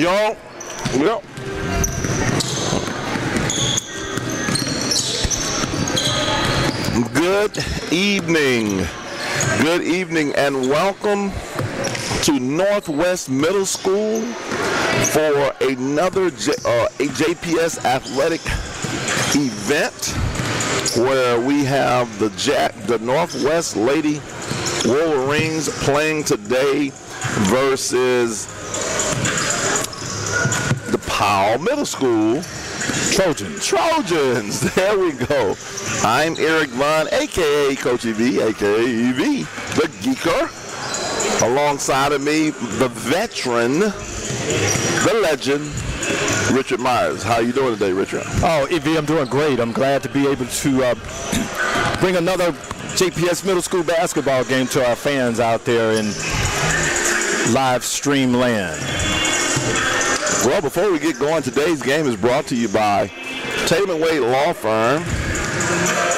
y'all. Yep. Good evening. Good evening and welcome to Northwest Middle School for another JPS athletic event where we have the Northwest Lady Wolverines playing today versus the Powell Middle School Trojans. There we go. I'm Eric Vaughn, a.k.a. Coach EV, a.k.a. EV, the Geeker. Alongside of me, the veteran, the legend, Richard Myers. How you doing today, Richard? Oh, EV, I'm doing great. I'm glad to be able to bring another JPS Middle School basketball game to our fans out there in live stream land. Well, before we get going, today's game is brought to you by Tatum & Wade Law Firm,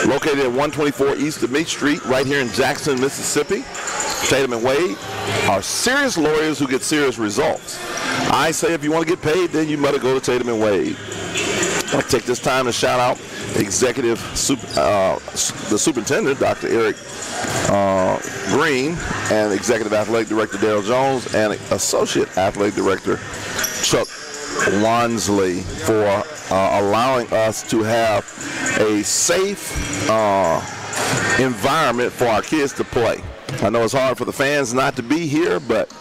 located at 124 East of Meade Street, right here in Jackson, Mississippi. Tatum & Wade are serious lawyers who get serious results. I say if you want to get paid, then you better go to Tatum & Wade. I want to take this time to shout out the superintendent, Dr. Eric Green, and Executive Athletic Director Daryl Jones, and Associate Athletic Director Chuck Wansley for allowing us to have a safe environment for our kids to play. I know it's hard for the fans not to be here, but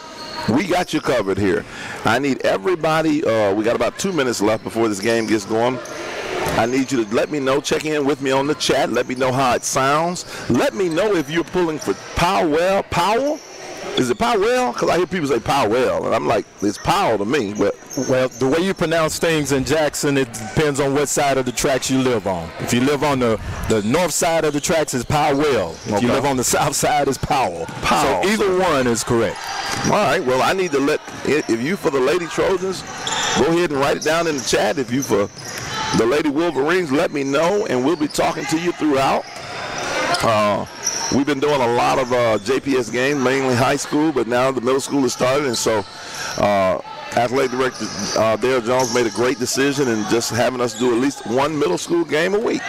we got you covered here. I need everybody, we got about 2 minutes left before this game gets going. I need you to let me know, check in with me on the chat, let me know how it sounds. Let me know if you're pulling for Powell? Is it Powell? Because I hear people say Powell, and I'm like, it's Powell to me. But well, the way you pronounce things in Jackson, it depends on what side of the tracks you live on. If you live on the north side of the tracks, it's Powell. If you live on the south side, it's Powell. So either one is correct. All right, well, I need to if you for the Lady Trojans, go ahead and write it down in the chat. If you for the Lady Wolverines, let me know, and we'll be talking to you throughout. We've been doing a lot of JPS games, mainly high school, but now the middle school has started, and so Athletic Director Daryl Jones made a great decision in just having us do at least one middle school game a week.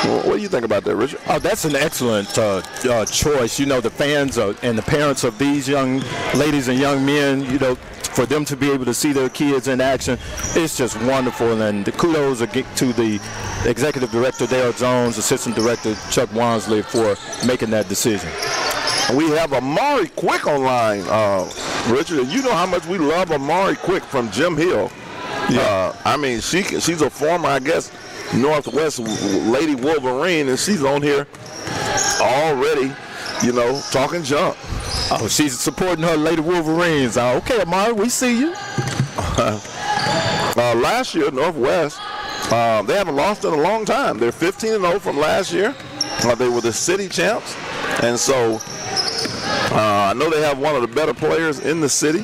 Well, what do you think about that, Richard? Oh, that's an excellent choice. You know, the fans and the parents of these young ladies and young men, you know, for them to be able to see their kids in action, it's just wonderful. And the kudos to the Executive Director Daryl Jones, Assistant Director Chuck Wansley for making that decision. We have Amari Quick online, Richard. And you know how much we love Amari Quick from Jim Hill. Yeah. I mean, she's a former, I guess, Northwest Lady Wolverine, and she's on here already, you know, talking junk. Oh, she's supporting her Lady Wolverines. Okay, Amari, we see you. Last year, Northwest, they haven't lost in a long time. They're 15-0 from last year. They were the city champs, and so I know they have one of the better players in the city,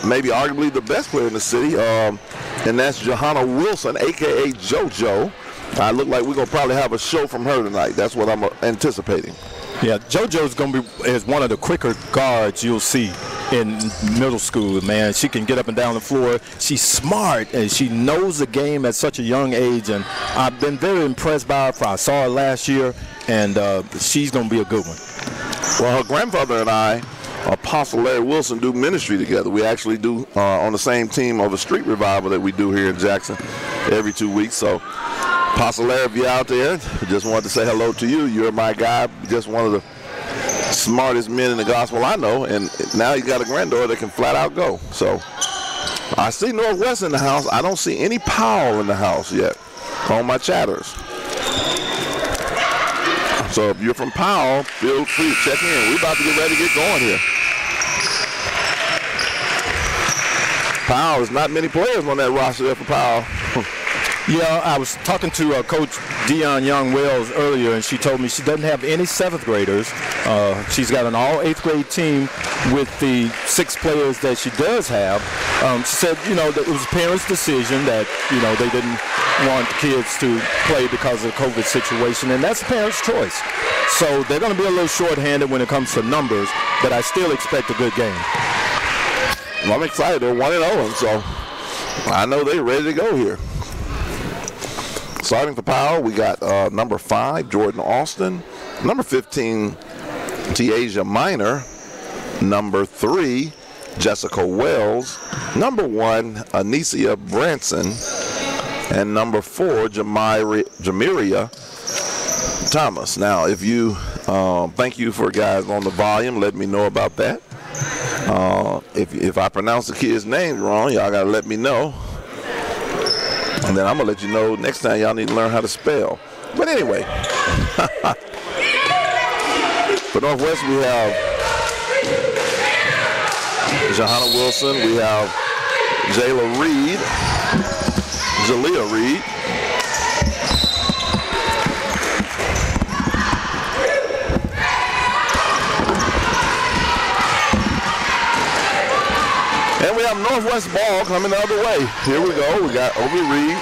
maybe arguably the best player in the city, and that's Johanna Wilson, a.k.a. JoJo. I look like we're going to probably have a show from her tonight. That's what I'm anticipating. Yeah, JoJo's going to be is one of the quicker guards you'll see in middle school, man. She can get up and down the floor. She's smart, and she knows the game at such a young age, and I've been very impressed by her. I saw her last year, and she's going to be a good one. Well, her grandfather and I, Apostle Larry Wilson, do ministry together. We actually do on the same team of a street revival that we do here in Jackson every 2 weeks. So, Apostle Larry, if you're out there, just wanted to say hello to you. You're my guy, just one of the smartest men in the gospel I know, and now he's got a granddaughter that can flat out go. So, I see Northwest in the house. I don't see any Powell in the house yet on my chatters. So if you're from Powell, feel free to check in. We're about to get ready to get going here. Powell, there's not many players on that roster there for Powell. Yeah, I was talking to Coach Deion Young-Wells earlier, and she told me she doesn't have any 7th graders. She's got an all 8th grade team with the 6 players that she does have. She said, you know, that it was a parent's decision that, you know, they didn't want kids to play because of the COVID situation, and that's the parent's choice. So they're going to be a little short-handed when it comes to numbers, but I still expect a good game. I'm excited. They're 1-0, so I know they're ready to go here. Starting for Powell, we got number 5, Jordan Austin. Number 15, Tiaja Minor. Number 3, Jessica Wells. Number 1, Anicia Branson. And number 4, Jamiria Thomas. Now, if you, thank you for guys on the volume. Let me know about that. If I pronounce the kids' names wrong, y'all got to let me know. And then I'm going to let you know next time y'all need to learn how to spell. But anyway, for Northwest, we have Johanna Wilson. We have Jalea Reed. And we have Northwest ball coming the other way. Here we go. We got Obi Reed.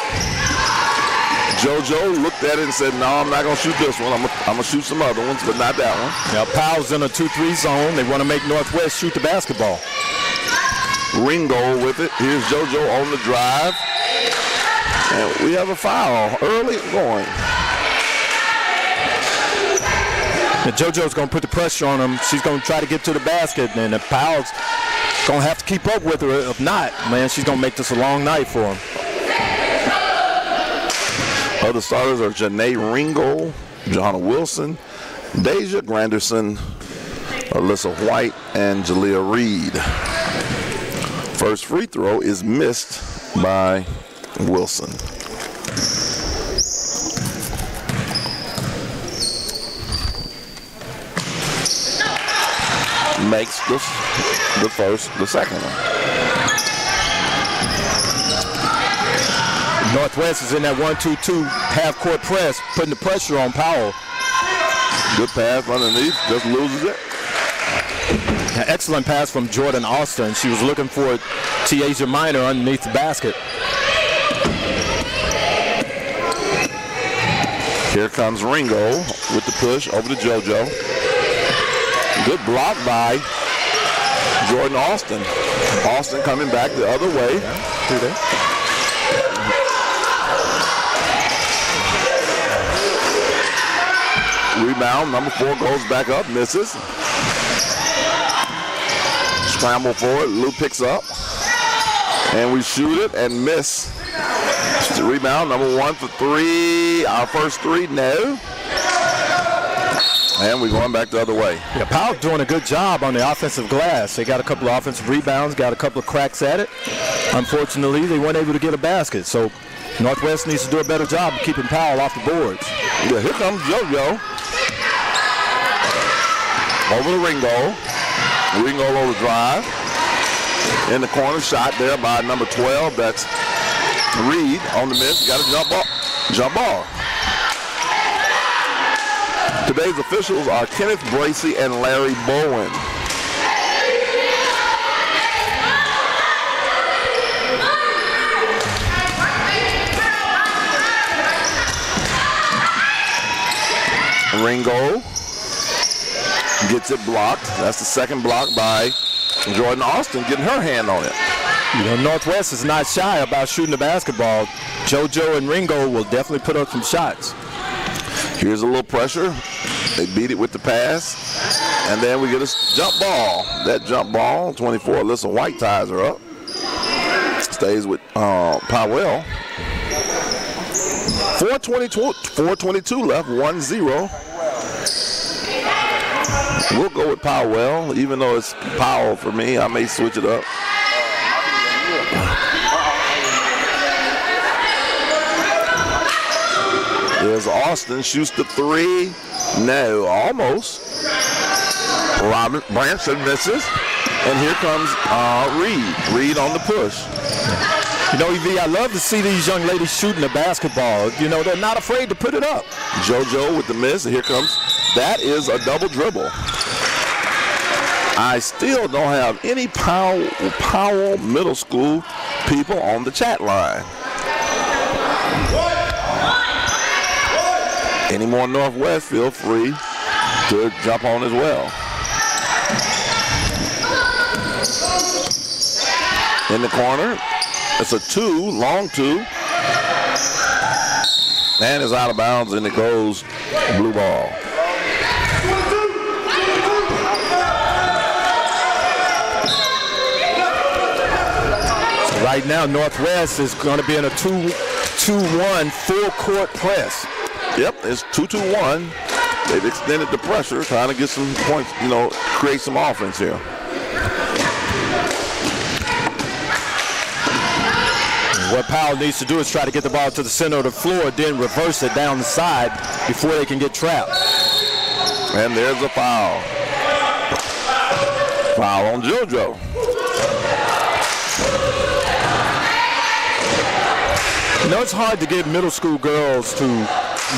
JoJo looked at it and said, no, I'm not going to shoot this one. I'm going to shoot some other ones, but not that one. Now, Powell's in a 2-3 zone. They want to make Northwest shoot the basketball. Ringo with it. Here's JoJo on the drive. And we have a foul early going. Now, JoJo's going to put the pressure on him. She's going to try to get to the basket, and if Powell's going to have to keep up with her. If not, man, she's going to make this a long night for him. Other starters are Janae Ringo, Johanna Wilson, Deja Granderson, Alyssa White, and Jalea Reed. First free throw is missed by Wilson. Makes the second one. Northwest is in that 1-2-2 half-court press, putting the pressure on Powell. Good pass underneath, just loses it. An excellent pass from Jordan Austin. She was looking for Tiaja Minor underneath the basket. Here comes Ringo with the push over to JoJo. Good block by Jordan Austin. Austin coming back the other way. Through there. Rebound, number 4 goes back up, misses. Scramble for it, Lou picks up. And we shoot it and miss. Rebound, number 1 for 3. Our first 3, no. And we're going back the other way. Yeah, Powell doing a good job on the offensive glass. They got a couple of offensive rebounds, got a couple of cracks at it. Unfortunately, they weren't able to get a basket. So Northwest needs to do a better job of keeping Powell off the boards. Yeah, here comes JoJo. Over to Ringo. Ringo over the drive. In the corner, shot there by number 12. That's Reed on the miss. Got a jump ball. Today's officials are Kenneth Bracey and Larry Bowen. Ringo gets it blocked. That's the second block by Jordan Austin, getting her hand on it. You know, Northwest is not shy about shooting the basketball. JoJo and Ringo will definitely put up some shots. Here's a little pressure. They beat it with the pass. And then we get a jump ball. That jump ball, 24, Alyssa White ties her up. Stays with Powell. 4:22 left, 1-0. We'll go with Powell, even though it's Powell for me. I may switch it up. There's Austin, shoots the 3. No, almost. Branson misses. And here comes Reed. Reed on the push. You know, EV, I love to see these young ladies shooting the basketball. You know, they're not afraid to put it up. JoJo with the miss. And here comes, that is a double dribble. I still don't have any Powell Middle School people on the chat line. Any more Northwest, feel free to jump on as well. in the corner. It's a two, long two. And it's out of bounds, and it goes blue ball. So right now, Northwest is going to be in a 2-1 full court press. Yep, it's 2-2-1. They've extended the pressure, trying to get some points, create some offense here. What Powell needs to do is try to get the ball to the center of the floor, then reverse it down the side before they can get trapped. And there's a foul. Foul on JoJo. It's hard to get middle school girls to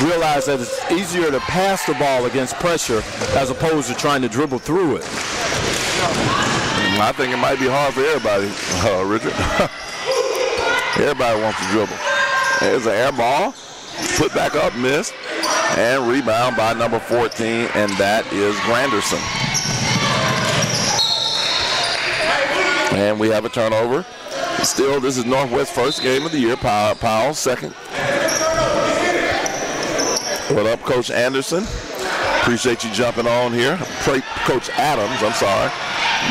realize that it's easier to pass the ball against pressure as opposed to trying to dribble through it. I think it might be hard for everybody, Richard. Everybody wants to dribble. There's an air ball. Put back up, missed. And rebound by number 14, and that is Granderson. And we have a turnover. Still, this is Northwest's first game of the year. Powell second. What up, Coach Anderson? Appreciate you jumping on here. Coach Adams, I'm sorry.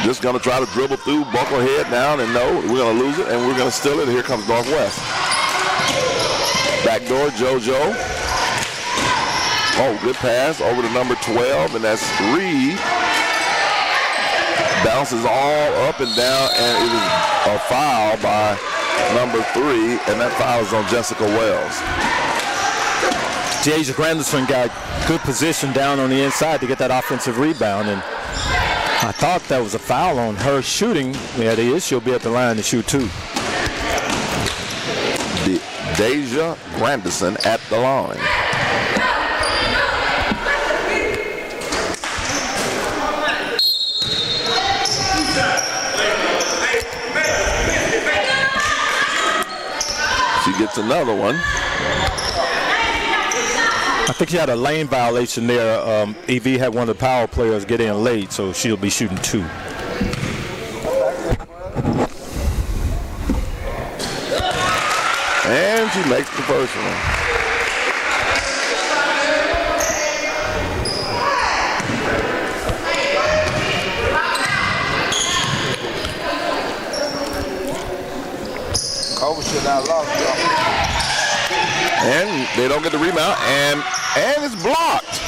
Just going to try to dribble through, buckle head down, and no, we're going to lose it, and we're going to steal it. Here comes Northwest. Backdoor, JoJo. Oh, good pass over to number 12, and that's Reed. Bounces all up and down, and it is a foul by number 3, and that foul is on Jessica Wells. Jasia Granderson got good position down on the inside to get that offensive rebound, and I thought that was a foul on her shooting. Yeah, it is. She'll be at the line to shoot too. Jasia Granderson at the line. She gets another one. I think she had a lane violation there. EV had one of the Powell players get in late, so she'll be shooting 2. And she makes the first one. And they don't get the rebound, and it's blocked.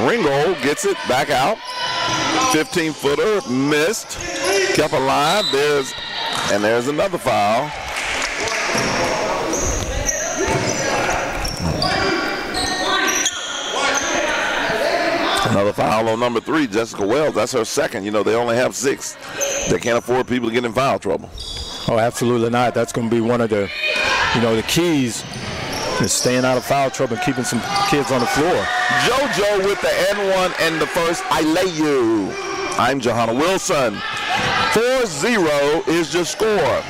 Ringo gets it back out. 15-footer, missed. Kept alive. There's another foul. Another foul on number 3, Jessica Wells. That's her second. They only have 6. They can't afford people to get in foul trouble. Oh, absolutely not. That's going to be one of the keys is staying out of foul trouble and keeping some kids on the floor. JoJo with the N1 and the first. I lay you. I'm Johanna Wilson. 4-0 is your score.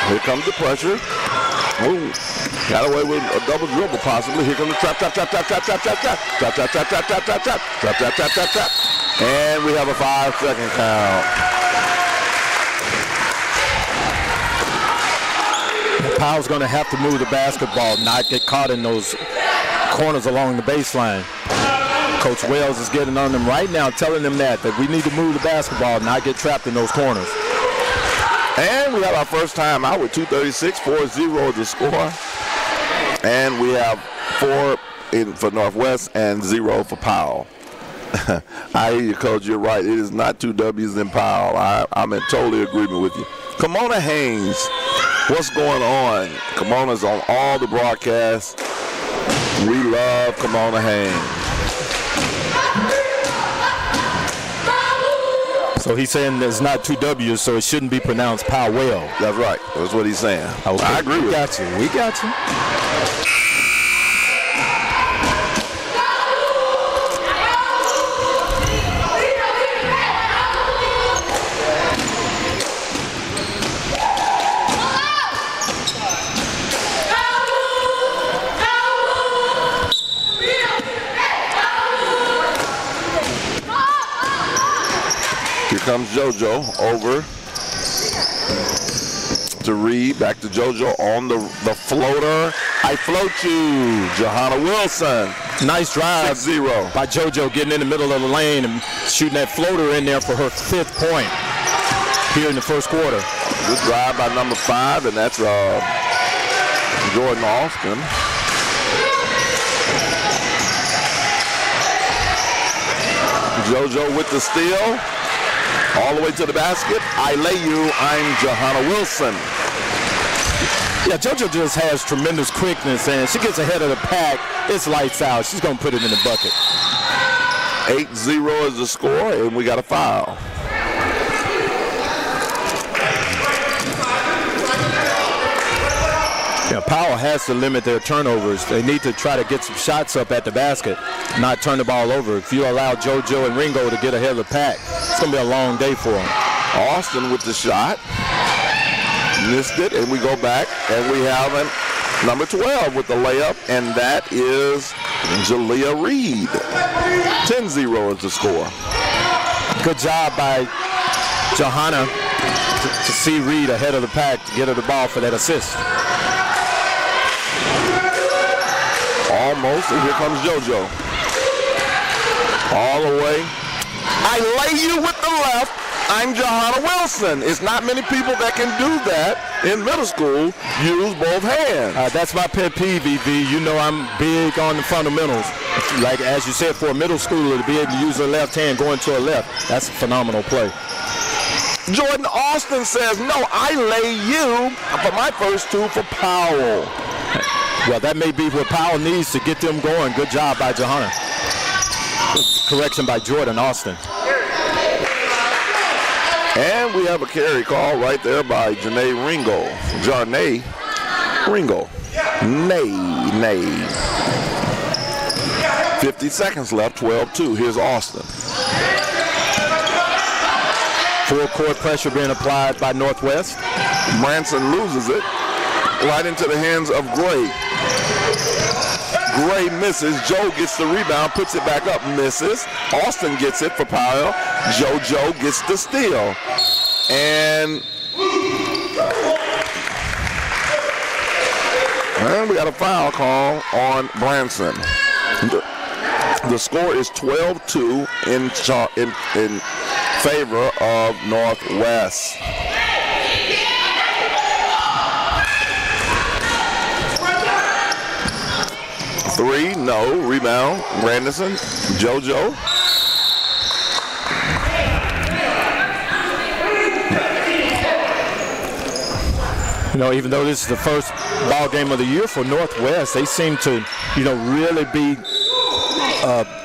Here comes the pressure. Ooh, got away with a double dribble possibly. Here comes the trap. And we have a 5-second count. Powell's going to have to move the basketball, not get caught in those corners along the baseline. Coach Wells is getting on them right now, telling them that we need to move the basketball, not get trapped in those corners. And we have our first time out with 2:36, 4-0 the score. And we have 4 for Northwest and 0 for Powell. I hear you, Coach. You're right. It is not 2 W's in Powell. I'm in total agreement with you. Kimona Haynes, what's going on? Kimona's on all the broadcasts. We love Kimona Haynes. So he's saying there's not 2 W's, so it shouldn't be pronounced Powell. That's right. That's what he's saying. Okay. I agree with you. We got you. comes JoJo over to Reed. Back to JoJo on the floater. I float you, Johanna Wilson. Nice drive 6-0 by JoJo, getting in the middle of the lane and shooting that floater in there for her 5th point here in the first quarter. Good drive by number 5, and that's Jordan Austin. JoJo with the steal. All the way to the basket. I lay you. I'm Johanna Wilson. Yeah, JoJo just has tremendous quickness, and she gets ahead of the pack. It's lights out. She's going to put it in the bucket. 8-0 is the score, and we got a foul. Yeah, Powell has to limit their turnovers. They need to try to get some shots up at the basket, not turn the ball over. If you allow JoJo and Ringo to get ahead of the pack, it's going to be a long day for them. Austin with the shot. Missed it, and we go back, and we have number 12 with the layup, and that is Jalea Reed. 10-0 is the score. Good job by Johanna to see Reed ahead of the pack to get her the ball for that assist. Almost, and here comes JoJo. All the way. I lay you with the left. I'm Johanna Wilson. It's not many people that can do that in middle school. Use both hands. That's my pet peeve, EV. You know I'm big on the fundamentals. Like, as you said, for a middle schooler to be able to use her left hand going to her left, that's a phenomenal play. Jordan Austin says, no, I lay you for my first 2 for Powell. Well, that may be what Powell needs to get them going. Good job by Johanna. Correction by Jordan Austin. And we have a carry call right there by Janae Ringo. Jarnay Ringo. Nay. 50 seconds left, 12-2. Here's Austin. Full court pressure being applied by Northwest. Branson loses it right into the hands of Gray. Gray misses. Joe gets the rebound, puts it back up, misses. Austin gets it for Powell. JoJo gets the steal. And we got a foul call on Branson. The score is 12-2 in favor of Northwest. Three, no. Rebound, Grandison, JoJo. You know, even though this is the first ball game of the year for Northwest, they seem to, really be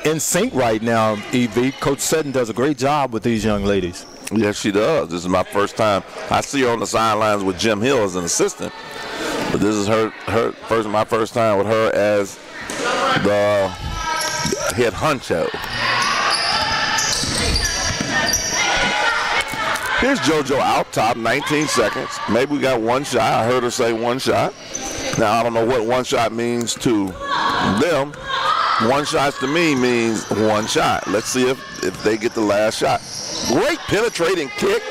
in sync right now, EV. Coach Sutton does a great job with these young ladies. Yes, she does. This is my first time. I see her on the sidelines with Jim Hill as an assistant, but this is my first time with her as the head honcho. Here's JoJo out top, 19 seconds. Maybe we got one shot. I heard her say one shot. Now, I don't know what one shot means to them. One shot to me means one shot. Let's see if they get the last shot. Great penetrating kick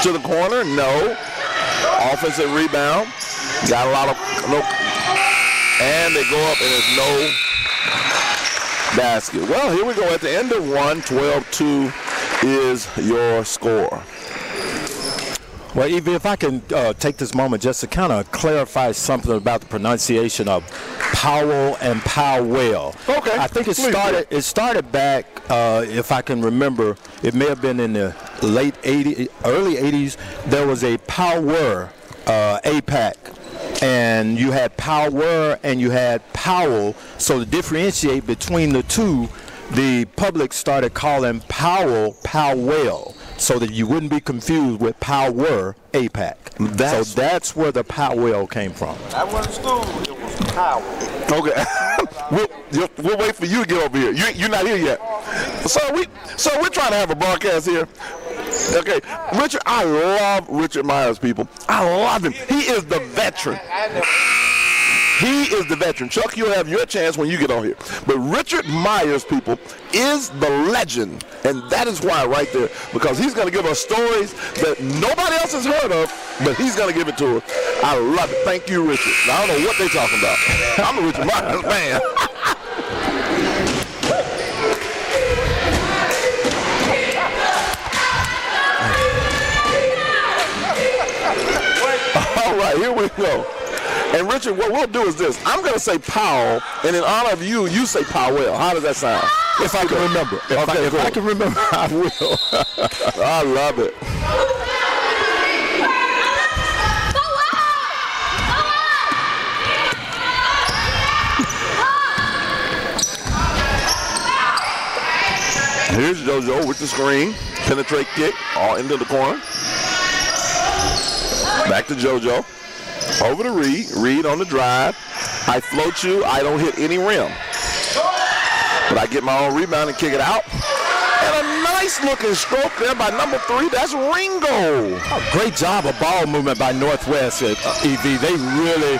to the corner. No. Offensive rebound. Got a lot of no. And they go up and there's no basket. Well, here we go at the end of one. 12-2 is your score. Well, Evie, if I can take this moment just to kind of clarify something about the pronunciation of Powell and Powell. Okay. I think it started back, if I can remember, it may have been in the late 80s, early 80s. There was a Power APAC, and you had Power and you had Powell. So to differentiate between the two, the public started calling Powell Powell, so that you wouldn't be confused with Power APAC. So that's where the Powell came from. I went to school. It was Powell. Okay. we'll wait for you to get over here. You're not here yet. So we're trying to have a broadcast here. Okay. Richard, I love Richard Myers, people. I love him. He is the veteran. He is the veteran. Chuck, you'll have your chance when you get on here. But Richard Myers, people, is the legend. And that is why right there. Because he's going to give us stories that nobody else has heard of, but he's going to give it to us. I love it. Thank you, Richard. Now, I don't know what they're talking about. I'm a Richard Myers man. All right, here we go. And Richard, what we'll do is this. I'm going to say Powell, and in honor of you, you say Powell. How does that sound? If I can remember. If I can remember, I will. I love it. Here's JoJo with the screen. Penetrate kick, all into the corner. Back to JoJo. Over to Reed. Reed on the drive. I float you. I don't hit any rim. But I get my own rebound and kick it out. And a nice looking stroke there by number 3. That's Ringo. Oh, great job of ball movement by Northwest at EV. They really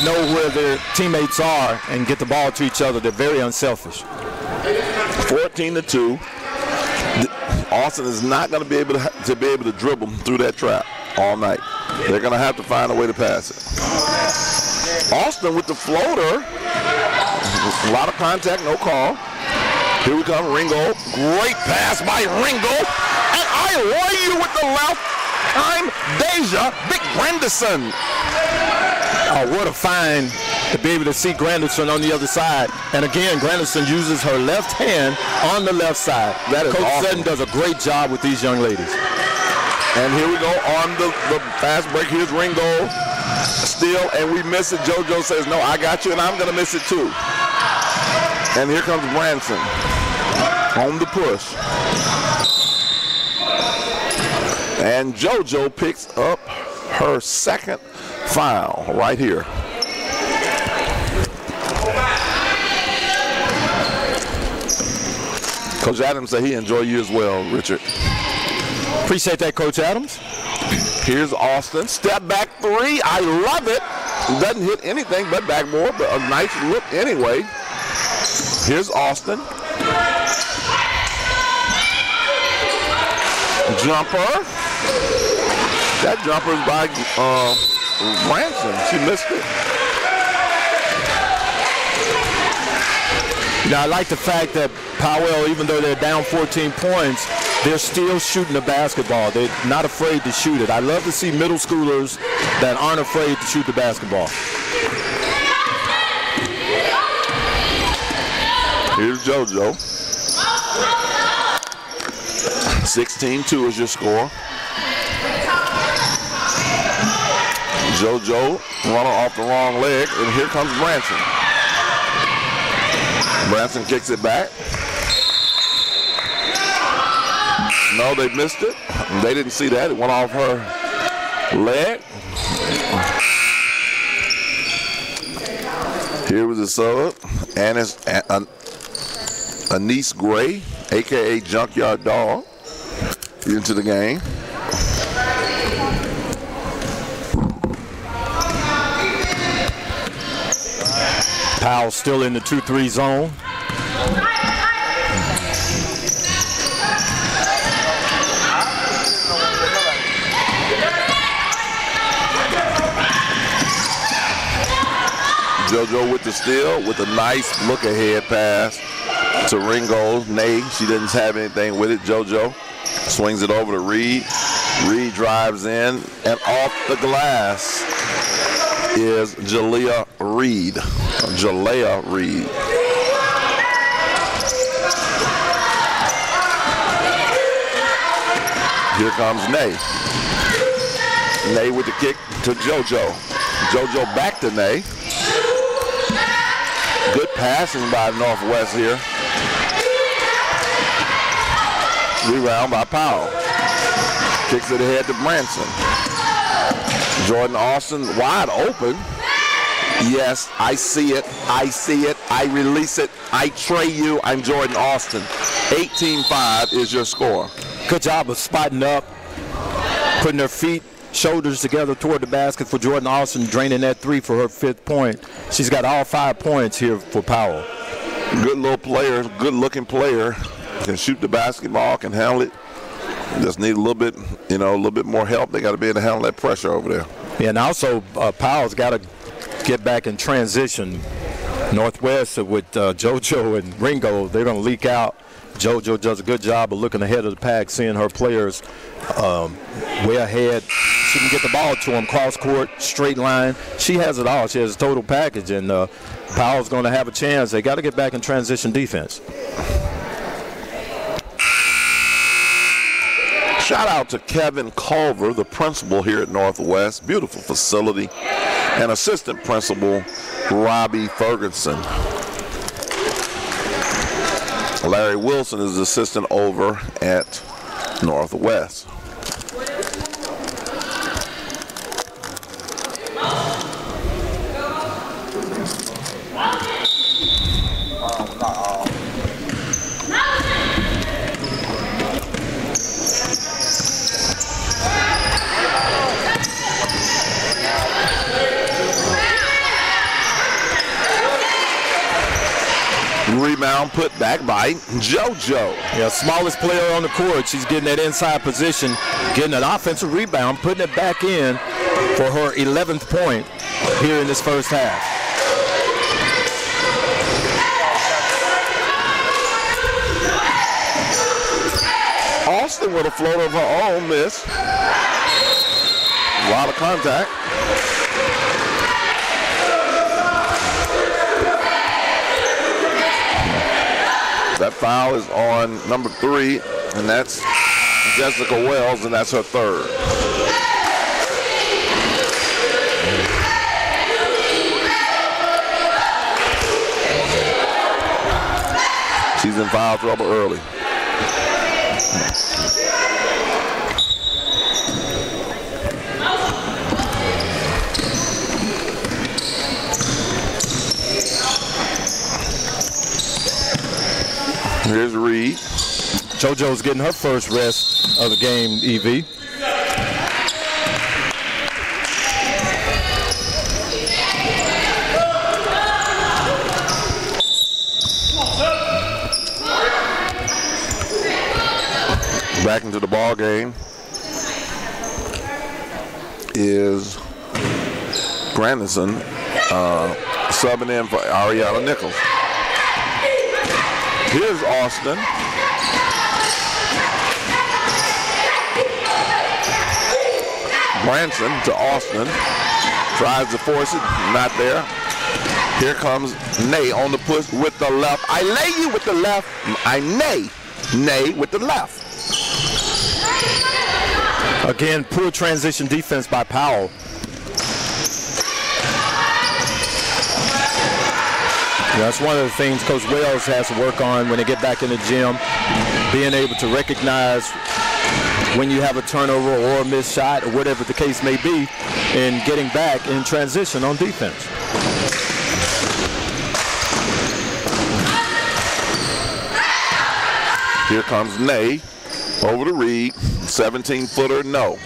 know where their teammates are and get the ball to each other. They're very unselfish. 14-2. Austin is not going to be able to dribble through that trap all night. They're going to have to find a way to pass it. Austin with the floater. A lot of contact, no call. Here we come, Ringo. Great pass by Ringo. And I lay you with the left. I'm Deja Big Granderson. Oh, what a find to be able to see Granderson on the other side. And again, Granderson uses her left hand on the left side. That is Coach awesome. Sutton does a great job with these young ladies. And here we go on the fast break. Here's Ringo. Still, and we miss it. JoJo says, no, I got you, and I'm going to miss it too. And here comes Branson on the push. And JoJo picks up her second foul right here. Coach Adams said he enjoyed you as well, Richard. Appreciate that, Coach Adams. Here's Austin. Step back 3. I love it. Doesn't hit anything but backboard, but a nice look anyway. Here's Austin. Jumper. That jumper is by Branson. She missed it. Now, I like the fact that Powell, even though they're down 14 points, they're still shooting the basketball. They're not afraid to shoot it. I love to see middle schoolers that aren't afraid to shoot the basketball. Here's JoJo. 16-2 is your score. JoJo running off the wrong leg, and here comes Branson. Branson kicks it back. No, they missed it. They didn't see that. It went off her leg. Here was the sub. And it's Anise Gray, a.k.a. Junkyard Dog, into the game. Powell still in the 2-3 zone. JoJo with the steal with a nice look ahead pass to Ringo. Nay, she didn't have anything with it. JoJo swings it over to Reed. Reed drives in, and off the glass is Jalea Reed. Jalea Reed. Here comes Nay. Nay with the kick to JoJo. JoJo back to Nay. Good passing by Northwest here. Rebound by Powell. Kicks it ahead to Branson. Jordan Austin wide open. Yes, I see it. I see it. I release it. I tray you. I'm Jordan Austin. 18-5 is your score. Good job of spotting up, putting her feet shoulders together toward the basket for Jordan Austin, draining that three for her 5th point. She's got all 5 points here for Powell. Good little player, good looking player. Can shoot the basketball, can handle it. Just need a little bit more help. They got to be able to handle that pressure over there. Yeah, and also Powell's got to get back in transition. Northwest with JoJo and Ringo, they're going to leak out. JoJo does a good job of looking ahead of the pack, seeing her players way ahead. She can get the ball to them, cross court, straight line. She has it all. She has a total package, and Powell's going to have a chance. They got to get back in transition defense. Shout out to Kevin Culver, the principal here at Northwest. Beautiful facility. And assistant principal Robbie Ferguson. Larry Wilson is assistant over at Northwest. Rebound put back by JoJo. Yeah, smallest player on the court. She's getting that inside position, getting an offensive rebound, putting it back in for her 11th point here in this first half. Austin with a floater of her own, miss. A lot of contact. That foul is on number 3, and that's Jessica Wells, and that's her 3rd. She's in foul trouble early. Here's Reed. JoJo's getting her first rest of the game, EV. Back into the ball game is Grandison subbing in for Ariana Nichols. Here's Austin. Branson to Austin. Tries to force it. Not there. Here comes Nay on the push with the left. I lay you with the left. I nay with the left. Again, poor transition defense by Powell. That's one of the things Coach Wells has to work on when they get back in the gym, being able to recognize when you have a turnover or a missed shot or whatever the case may be, and getting back in transition on defense. Here comes Nay over to Reed. 17-footer, no.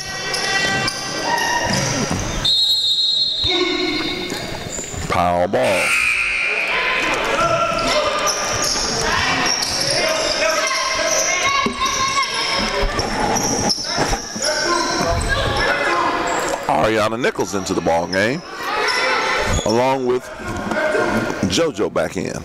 Powell ball. Ariana Nichols into the ball game, along with JoJo back in.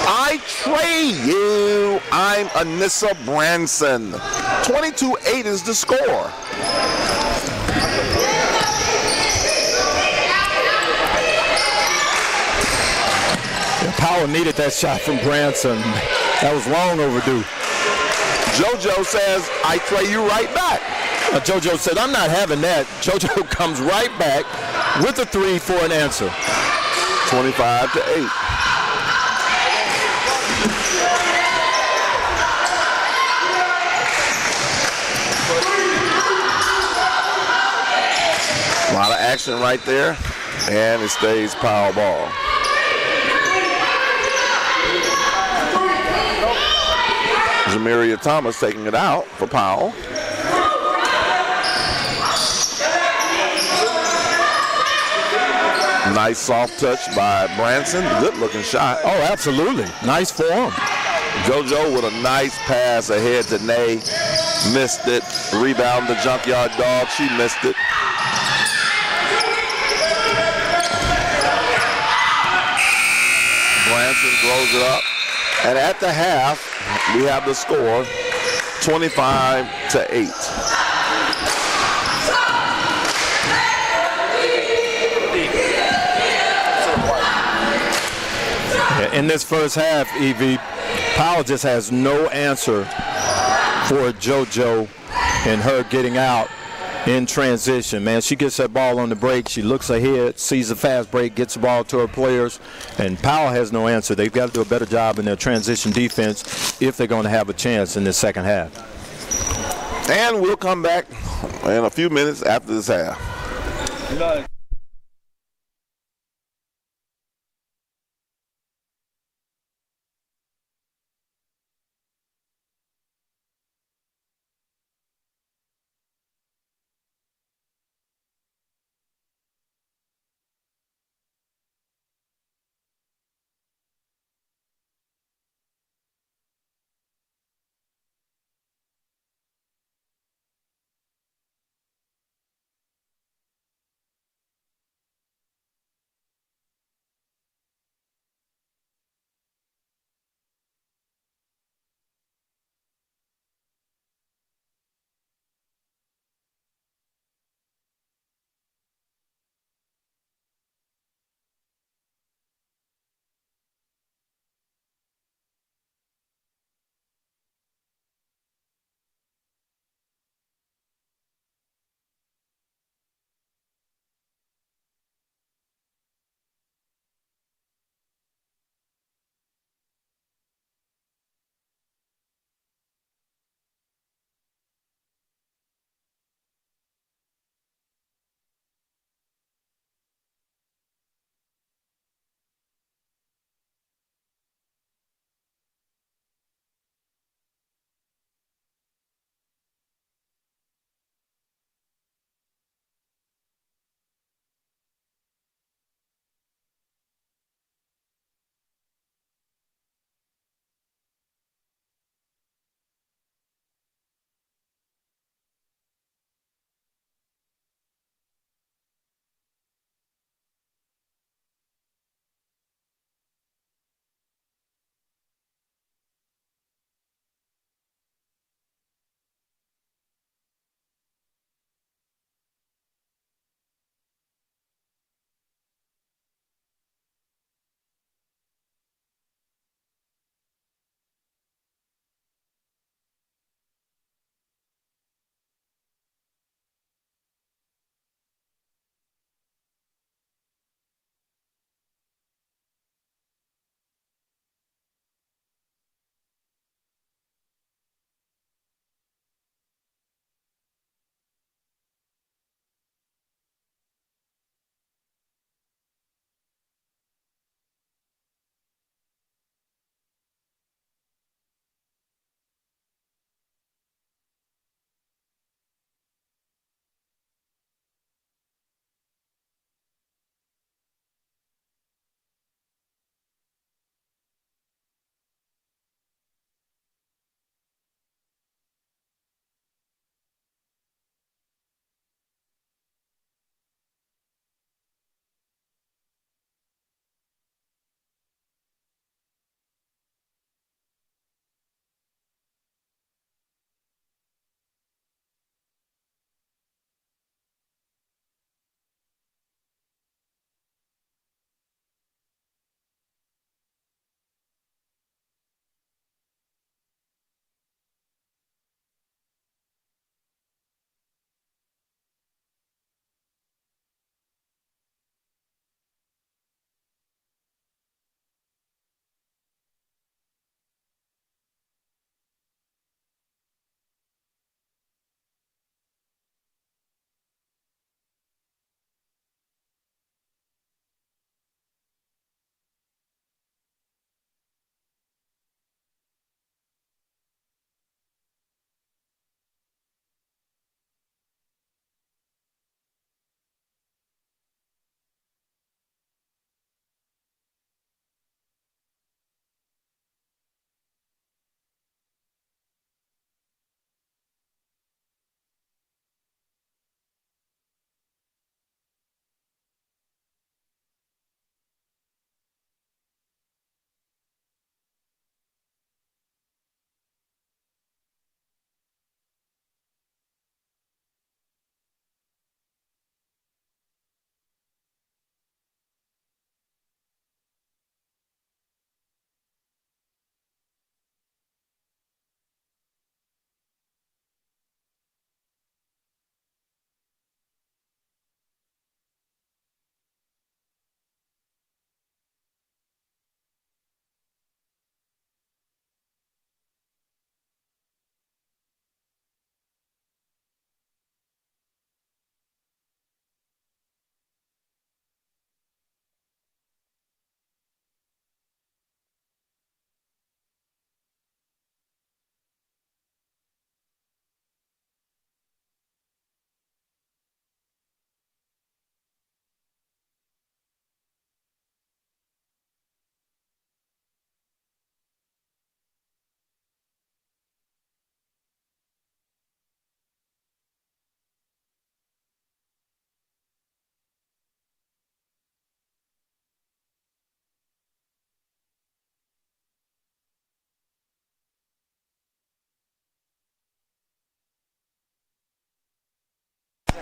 I trade you. I'm Anissa Branson. 22-8 is the score. Powell needed that shot from Branson. That was long overdue. JoJo says, I trade you right back. JoJo said, I'm not having that. JoJo comes right back with a 3 for an answer. 25-8. action right there, and it stays Powell ball. Jamiria Thomas taking it out for Powell. Nice soft touch by Branson. Good looking shot. Oh, absolutely. Nice form. JoJo with a nice pass ahead to Nay. Missed it. Rebound the Junkyard Dog. She missed it. Branson throws it up. And at the half, we have the score 25-8. In this first half, Evie, Powell just has no answer for JoJo and her getting out in transition. Man, she gets that ball on the break. She looks ahead, sees a fast break, gets the ball to her players, and Powell has no answer. They've got to do a better job in their transition defense if they're going to have a chance in the second half. And we'll come back in a few minutes after this half.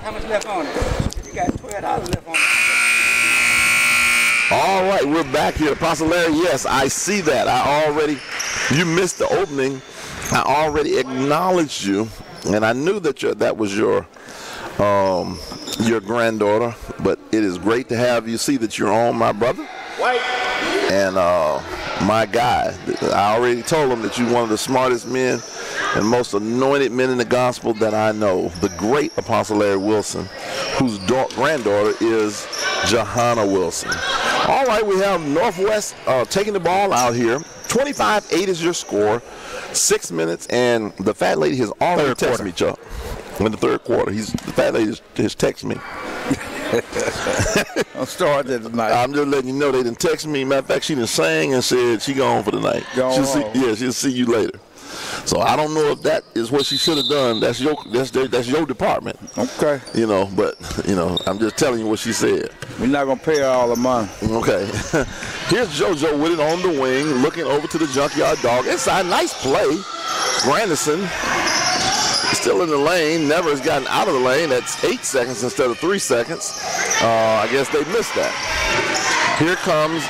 How much left on it? You got $12 left on it. All right, we're back here. Apostle Larry, yes, I see that. You missed the opening. I already acknowledged you, and I knew that that was your granddaughter, but it is great to have you see that you're on, my brother. White. And my guy, I already told him that you're one of the smartest men and most anointed men in the gospel that I know, the great Apostle Larry Wilson, whose granddaughter is Johanna Wilson. All right, we have Northwest taking the ball out here. 25-8 is your score. 6 minutes, and the fat lady has already texted me, Chuck. In the third quarter, the fat lady has texted me. I'll start that tonight. I'm just letting you know they didn't text me. Matter of fact, she done sang and said she gone for the night. She'll see you later. So I don't know if that is what she should have done. That's your department. Okay. But I'm just telling you what she said. We're not gonna pay her all the money. Okay. Here's JoJo with it on the wing, looking over to the junkyard dog. Inside, nice play. Grandison still in the lane. Never has gotten out of the lane. That's 8 seconds instead of 3 seconds. I guess they missed that. Here comes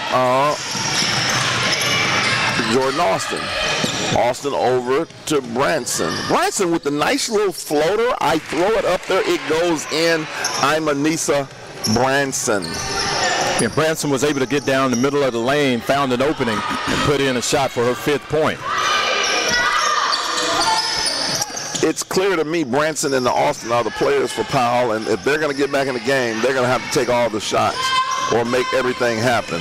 Jordan Austin. Austin over to Branson. Branson with the nice little floater. I throw it up there. It goes in. I'm Anissa Branson. Yeah, Branson was able to get down the middle of the lane, found an opening, and put in a shot for her 5th point. It's clear to me Branson and the Austin are the players for Powell, and if they're going to get back in the game, they're going to have to take all the shots or make everything happen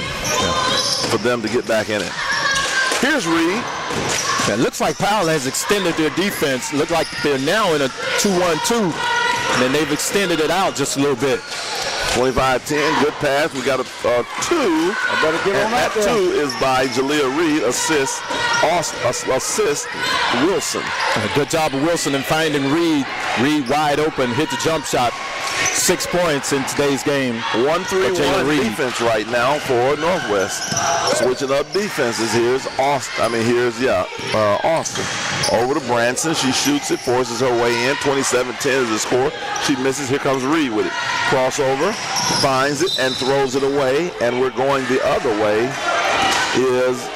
for them to get back in it. Here's Reed. It looks like Powell has extended their defense. Look like they're now in a 2-1-2, and then they've extended it out just a little bit. 25-10, good pass. We got a 2. I better get on that 2 is by Jalea Reed. Assist Wilson. Good job of Wilson in finding Reed. Reed wide open, hit the jump shot. 6 points in today's game. 1-3-1 defense right now for Northwest. Switching up defenses. Here's Austin. Austin. Over to Branson. She shoots it, forces her way in. 27-10 is the score. She misses. Here comes Reed with it. Crossover, finds it, and throws it away. And we're going the other way is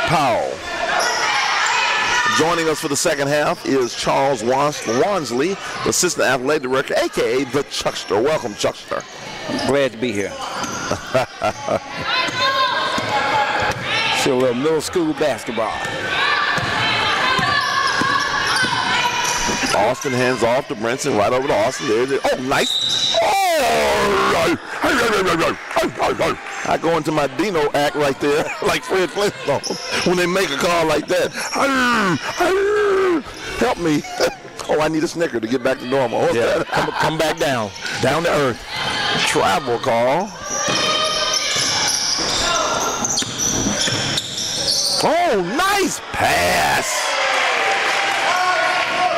Powell. Joining us for the second half is Charles Wansley, the assistant athletic director, a.k.a. the Chuckster. Welcome, Chuckster. I'm glad to be here. See a little middle school basketball. Austin hands off to Branson, right over to Austin. There it is. Oh, nice. Oh, I go into my Dino act right there, like Fred Flintstone, when they make a call like that. Help me. Oh, I need a Snicker to get back to normal. Yeah, come back down to earth. Travel call. Oh, nice pass.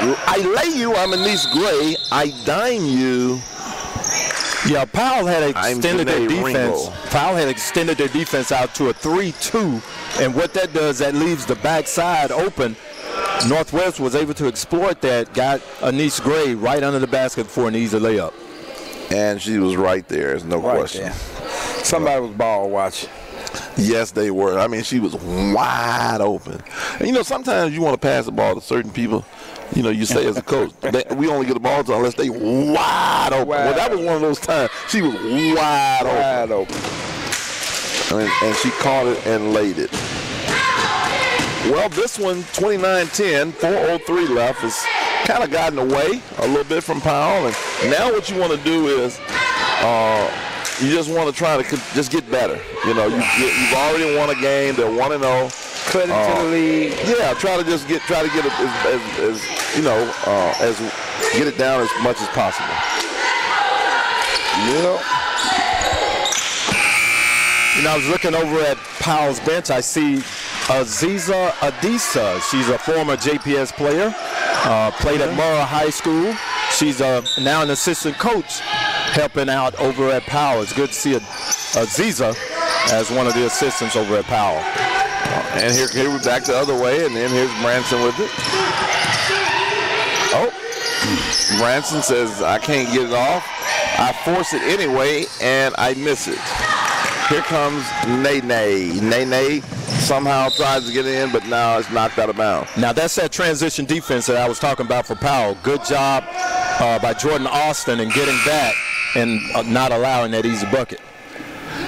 I lay you, I'm Anissa Gray. I dime you. Yeah, Powell had extended their defense. Powell had extended their defense out to a 3-2, and what that does, that leaves the backside open. Northwest was able to exploit that, got Anissa Gray right under the basket for an easy layup. And she was right there, there's no question. There. Somebody was ball watching. Yes, they were. I mean, she was wide open. And, sometimes you want to pass the ball to certain people. You say as a coach, we only get the ball to unless they wide open. Well, that was one of those times. She was wide open. And she caught it and laid it. Well, this one, 29-10, 4:03 left, has kind of gotten away a little bit from Powell. And now what you want to do is you just want to try to just get better. You've already won a game. They're 1-0. Cut it to the lead. Yeah, try to get it get it down as much as possible. Yeah. I was looking over at Powell's bench. I see Aziza Adisa. She's a former JPS player. Played at Murrah High School. She's now an assistant coach helping out over at Powell. It's good to see Aziza as one of the assistants over at Powell. And here we're back the other way, and then here's Branson with it. Oh, Branson says, I can't get it off. I force it anyway, and I miss it. Here comes Nene. Nene somehow tries to get in, but now it's knocked out of bounds. Now, that's that transition defense that I was talking about for Powell. Good job by Jordan Austin in getting that and not allowing that easy bucket.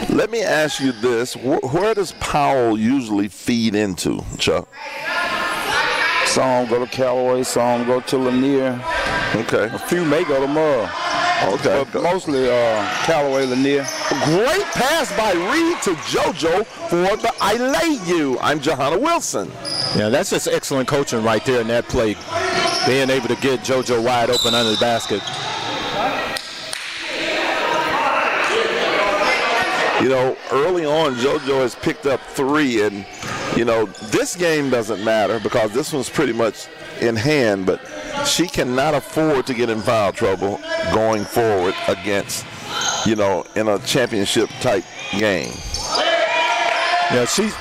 Let me ask you this. Where does Powell usually feed into, Chuck? Some go to Callaway, some go to Lanier. Okay. A few may go to Murrah. Okay. But mostly Callaway, Lanier. Great pass by Reed to JoJo for the I Lay You. I'm Johanna Wilson. Yeah, that's just excellent coaching right there in that play. Being able to get JoJo wide open under the basket. You know, early on, JoJo has picked up 3, and, you know, this game doesn't matter because this one's pretty much in hand, but she cannot afford to get in foul trouble going forward against, you know, in a championship-type game. Yeah, she's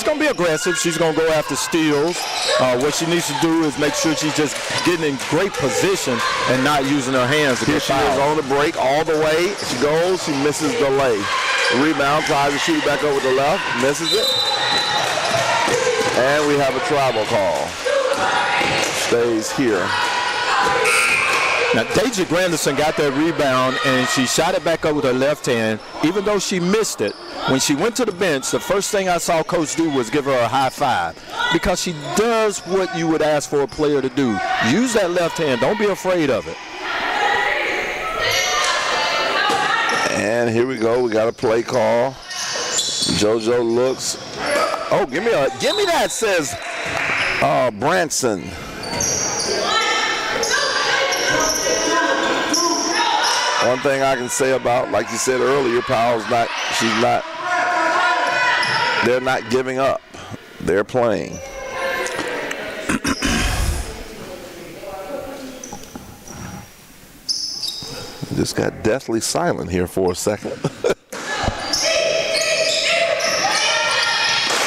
going to be aggressive. She's going to go after steals. What she needs to do is make sure she's just getting in great position and not using her hands to Here get she fouled. is on the break all the way. She goes, she misses the lay. Rebound, tries to shoot it back over the left, misses it. And we have a travel call. Stays here. Now, Deja Granderson got that rebound, and she shot it back up with her left hand. Even though she missed it, when she went to the bench, the first thing I saw Coach do was give her a high five because she does what you would ask for a player to do. Use that left hand. Don't be afraid of it. And here we go. We got a play call. JoJo looks. Oh, give me that, says Branson. One thing I can say about, like you said earlier, they're not giving up. They're playing. Just got deathly silent here for a second.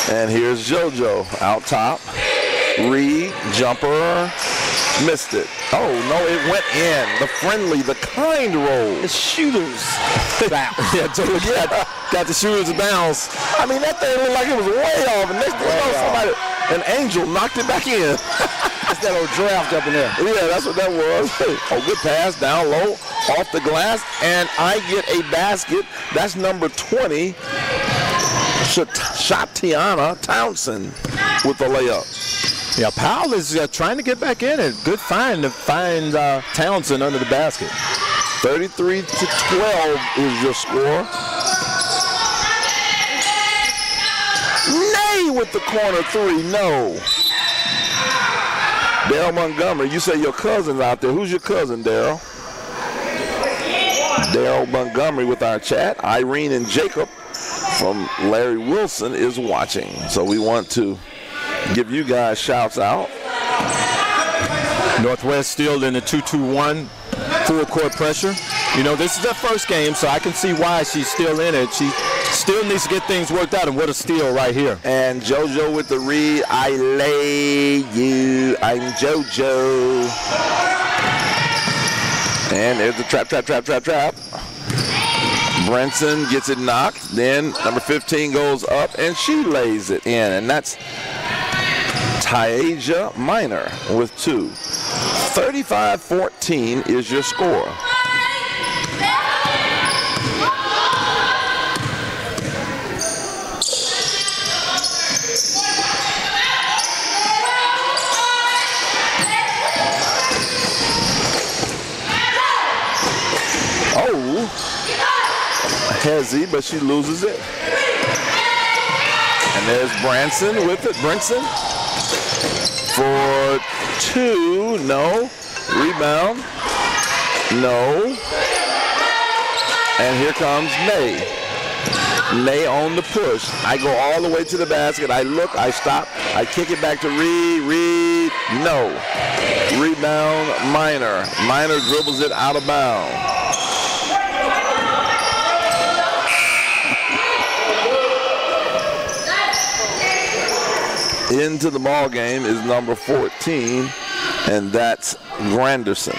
And here's JoJo out top. Reed, jumper, missed it. Oh, no, it went in. The friendly, the kind roll. The shooters. Got the shooters bounce. I mean, that thing looked like it was way off. And next thing you know, an angel knocked it back in. It's that old draft up in there. Yeah, that's what that was. Oh, good pass down low, off the glass, and I get a basket. That's number 20, Shatiana Townsend with the layup. Yeah, Powell is trying to get back in it. Good find to find Townsend under the basket. 33-12 is your score. Nay with the corner 3, no. Daryl Montgomery, you say your cousin's out there. Who's your cousin, Daryl? Daryl Montgomery with our chat. Irene and Jacob from Larry Wilson is watching. So we want to give you guys shouts out. Northwest still in the 2-2-1 full court pressure. You know, this is their first game, so I can see why she's still in it. She still needs to get things worked out, and what a steal right here. And JoJo with the read. I lay you. I'm JoJo. And there's the trap. Brenson gets it knocked. Then number 15 goes up, and she lays it in. And that's Taija Minor with 2. 35-14 is your score. Oh, Hezzy, but she loses it. And there's Branson with it. Brinson for 2. No. Rebound. No. And here comes Nay. Nay on the push. I go all the way to the basket. I look. I stop. I kick it back to Reed. Reed. No. Rebound. Minor. Minor dribbles it out of bounds. Into the ball game is number 14, and that's Granderson.